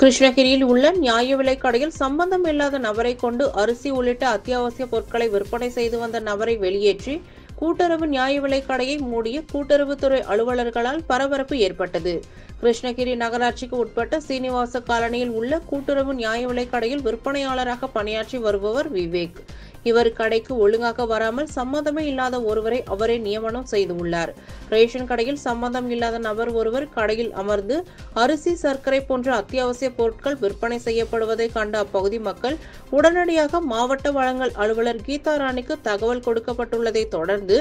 கிருஷ்ணகிரியில் உள்ள நியாய விலைக் கடையில் சம்பந்தம் இல்லாத நபரை கொண்டு அரிசி உள்ளிட்ட அத்தியாவசிய பொருட்களை விற்பனை செய்து வந்த நபரை வெளியேற்றி கூட்டுறவு நியாய விலைக் கடையை மூடிய கூட்டுறவுத்துறை அலுவலர்களால் பரபரப்பு ஏற்பட்டது. கிருஷ்ணகிரி நகராட்சிக்கு உட்பட்ட சீனிவாச காலனியில் உள்ள கூட்டுறவு நியாய விலைக் கடையில் விற்பனையாளராக பணியாற்றி வருபவர் விவேக். இவர் கடைக்கு ஒழுங்காக வராமல் சம்பந்தமே இல்லாத ஒருவரை அவரே நியமனம் செய்துள்ளார். ரேஷன் கடையில் சம்பந்தம் இல்லாத நபர் ஒருவர் கடையில் அமர்ந்து அரிசி, சர்க்கரை போன்ற அத்தியாவசிய பொருட்கள் விற்பனை செய்யப்படுவதை கண்ட அப்பகுதி மக்கள் உடனடியாக மாவட்ட வழங்கல் அலுவலர் கீதா ராணிக்கு தகவல் கொடுக்கப்பட்டுள்ளதை தொடர்ந்து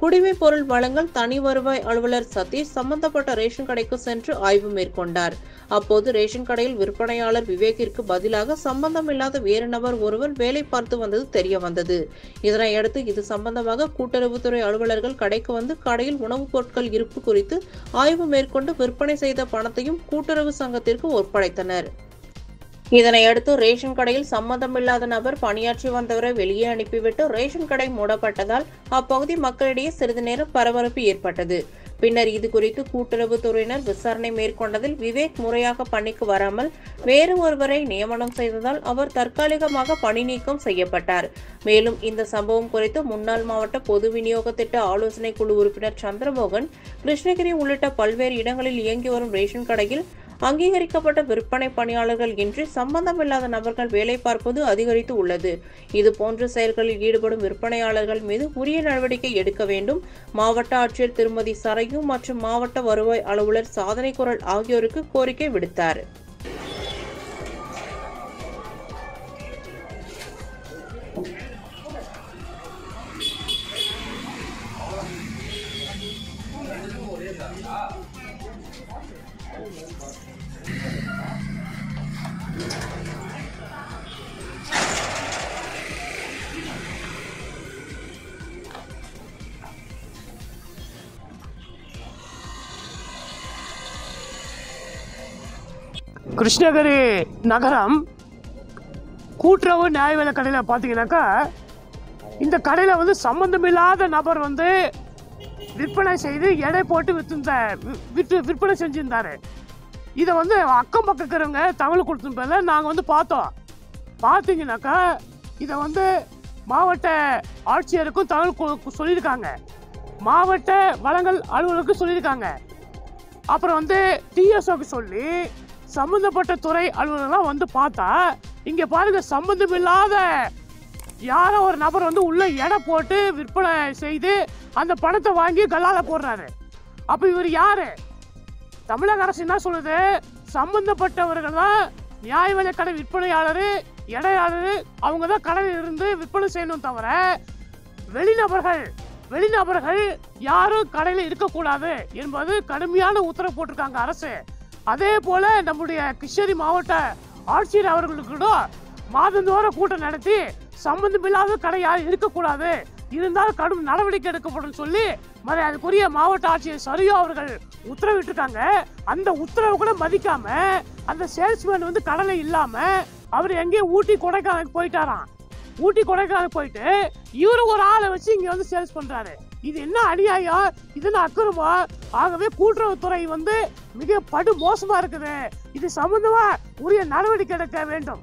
குடிமைப் பொருள் வழங்கல் தனி வருவாய் அலுவலர் சதீஷ் சம்பந்தப்பட்ட ரேஷன் கடைக்கு சென்று ஆய்வு மேற்கொண்டார். அப்போது ரேஷன் கடையில் விற்பனையாளர் விவேக்கிற்கு பதிலாக சம்பந்தம் இல்லாத வேறு நபர் ஒருவர் வேலை பார்த்து வந்தது தெரிய வந்தது. இதனையடுத்து இது சம்பந்தமாக கூட்டுறவுத்துறை அலுவலர்கள் கடைக்கு வந்து கடையில் உணவுப் பொருட்கள் இருப்பு குறித்து ஆய்வு மேற்கொண்டு விற்பனை செய்த பணத்தையும் கூட்டுறவு சங்கத்திற்கு ஒப்படைத்தனர். இதனையடுத்து ரேஷன் கடையில் சம்பந்தமில்லாத நபர் பணியாற்றி வந்தவரை வெளியே அனுப்பிவிட்டு ரேஷன் கடை மூடப்பட்டதால் அப்பகுதி மக்களிடையே சிறிது நேரம் பரபரப்பு ஏற்பட்டது. பின்னர் இது குறித்து கூட்டுறவுத்துறையினர் விசாரணை மேற்கொண்டதில் விவேக் முறையாக பணிக்கு வராமல் வேறு ஒருவரை நியமனம் செய்ததால் அவர் தற்காலிகமாக பணி நீக்கம் செய்யப்பட்டார். மேலும் இந்த சம்பவம் குறித்து முன்னாள் மாவட்ட பொது விநியோக திட்ட ஆலோசனை குழு உறுப்பினர் சந்திரமோகன் கிருஷ்ணகிரி உள்ளிட்ட பல்வேறு இடங்களில் இயங்கி வரும் ரேஷன் கடையில் அங்கீகரிக்கப்பட்ட விற்பனை பணியாளர்கள் இன்றி சம்பந்தமில்லாத நபர்கள் வேலை பார்ப்பது அதிகரித்து உள்ளது. இதுபோன்ற செயல்களில் ஈடுபடும் விற்பனையாளர்கள் மீது உரிய நடவடிக்கை எடுக்க வேண்டும். மாவட்ட ஆட்சியர் திருமதி சரையு மற்றும் மாவட்ட வருவாய் அலுவலர் சாதனை குரல் ஆகியோருக்கு கோரிக்கை விடுத்தார். கிருஷ்ணகிரி நகரம் கூட்டுறவு நியாய விலை கடையில் பார்த்தீங்கன்னாக்கா இந்த கடையில் வந்து சம்பந்தமில்லாத நபர் வந்து விற்பனை செய்து எடை போட்டு விற்பனை செஞ்சுருந்தார். இதை வந்து அக்கம் பக்கம் இருக்கிறவங்க தகவல் கொடுத்த நாங்கள் வந்து பார்த்தோம். பார்த்தீங்கன்னாக்கா இதை வந்து மாவட்ட ஆட்சியருக்கும் தகவல் சொல்லியிருக்காங்க, மாவட்ட வழங்கல் அலுவலருக்கும் சொல்லியிருக்காங்க. அப்புறம் வந்து டிஎஸ்ஓக்கு சொல்லி சம்பந்தப்பட்ட துறை அலுவலர்லாம் வந்து பார்த்தா இங்கே பாருங்க, சம்பந்தம் இல்லாத யாரோ ஒரு நபர் வந்து உள்ள எடை போட்டு விற்பனை செய்து அந்த பணத்தை வாங்கி கல்லால போடுறாரு. அப்போ இவர் யாரு? தமிழக அரசு என்ன சொல்லுது? சம்பந்தப்பட்டவர்கள் தான் நியாய விலை கடை விற்பனையாளர், எடையாளர், அவங்க தான் கடையில் இருந்து விற்பனை செய்யணும். தவிர வெளிநபர்கள் யாரும் கடையில் இருக்கக்கூடாது என்பது கடுமையான உத்தரவு போட்டிருக்காங்க அரசு. அதே போல நம்முடைய கிருஷ்ணகிரி மாவட்ட ஆட்சியர் அவர்களுக்கு கூட மாதந்தோறும் கூட்டம் நடத்தி சம்பந்தமில்லாத கடை யாரும் இருக்கக்கூடாது, இருந்தால் கடும் நடவடிக்கை எடுக்கப்படும் சொல்லி அதுக்குரிய மாவட்ட ஆட்சியர் சரியோ அவர்கள் உத்தரவிட்டிருக்காங்க. அந்த உத்தரவு கூட மதிக்காம அந்த சேல்ஸ்மேன் வந்து கடலை இல்லாம அவர் எங்கேயும் ஊட்டி கொடைக்கானலுக்கு போயிட்டாராம். ஊட்டி கொடைக்கானலுக்கு போயிட்டு இவரு ஒரு ஆளை வச்சு இங்க வந்து சேல்ஸ் பண்றாரு. இது என்ன அநியாயம், இது என்ன அக்கிரமா? ஆகவே கூட்டுறவுத்துறை வந்து மிக படு மோசமா இருக்குது. இது சம்பந்தமா உரிய நடவடிக்கை எடுக்க வேண்டும்.